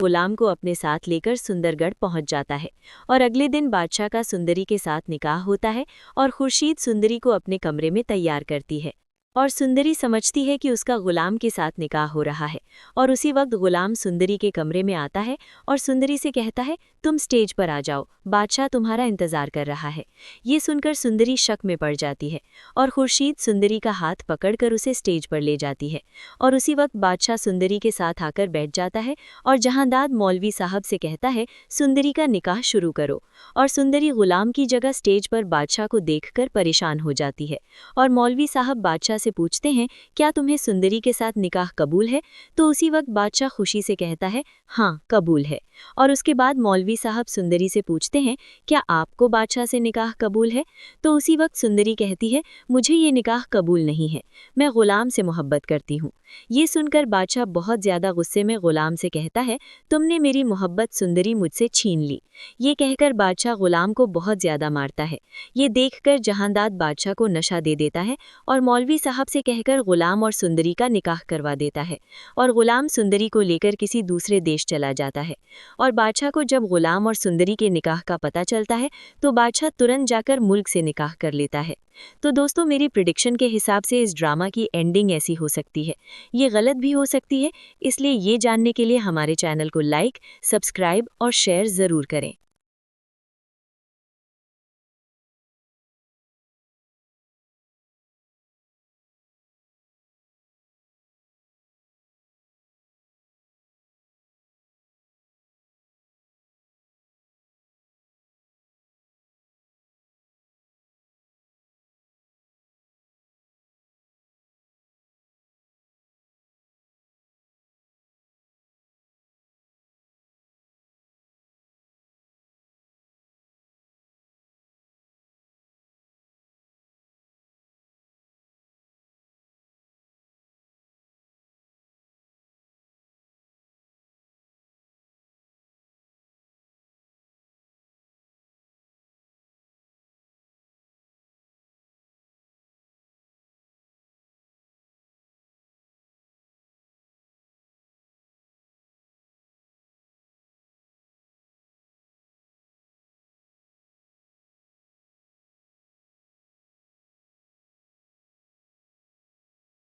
गुलाम को अपने साथ लेकर सुंदरगढ़ पहुंच जाता है और अगले दिन बादशाह का सुंदरी के साथ निकाह होता है और खुर्शीद सुंदरी को अपने कमरे में तैयार करती है और सुंदरी समझती है कि उसका गुलाम के साथ निकाह हो रहा है और उसी वक्त गुलाम सुंदरी के कमरे में आता है और सुंदरी से कहता है, तुम स्टेज पर आ जाओ, बादशाह तुम्हारा इंतजार कर रहा है। ये सुनकर सुंदरी शक में पड़ जाती है और खुर्शीद सुंदरी का हाथ पकड़कर उसे स्टेज पर ले जाती है और उसी वक्त बादशाह सुंदरी के साथ आकर बैठ जाता है और जहांदाद मौलवी साहब से कहता है, सुंदरी का निकाह शुरू करो। और सुंदरी गुलाम की जगह स्टेज पर बादशाह को देखकर परेशान हो जाती है और मौलवी साहब बादशाह से पूछते हैं, क्या तुम्हें सुंदरी के साथ निकाह कबूल है? तो उसी वक्त बादशाह खुशी से कहता है, हाँ कबूल है। और उसके बाद मौलवी साहब सुंदरी से पूछते हैं, क्या आपको बादशाह से निकाह कबूल है? तो उसी वक्त सुंदरी कहती है, मुझे ये निकाह कबूल नहीं है, मैं गुलाम से मोहब्बत करती हूँ। ये सुनकर बादशाह बहुत ज़्यादा गुस्से में गुलाम से कहता है, तुमने मेरी मोहब्बत सुंदरी मुझसे छीन ली। ये कहकर बादशाह गुलाम को बहुत ज़्यादा मारता है। ये देखकर जहांदाद बादशाह को नशा दे देता है और मौलवी साहब से कहकर गुलाम और सुंदरी का निकाह करवा देता है और गुलाम सुंदरी को लेकर किसी दूसरे देश चला जाता है। और बादशाह को जब गुलाम और सुंदरी के निकाह का पता चलता है तो बादशाह तुरंत जाकर मुल्क से निकाह कर लेता है। तो दोस्तों, मेरी प्रिडिक्शन के हिसाब से इस ड्रामा की एंडिंग ऐसी हो सकती है, ये गलत भी हो सकती है, इसलिए ये जानने के लिए हमारे चैनल को लाइक, सब्सक्राइब और शेयर ज़रूर करें।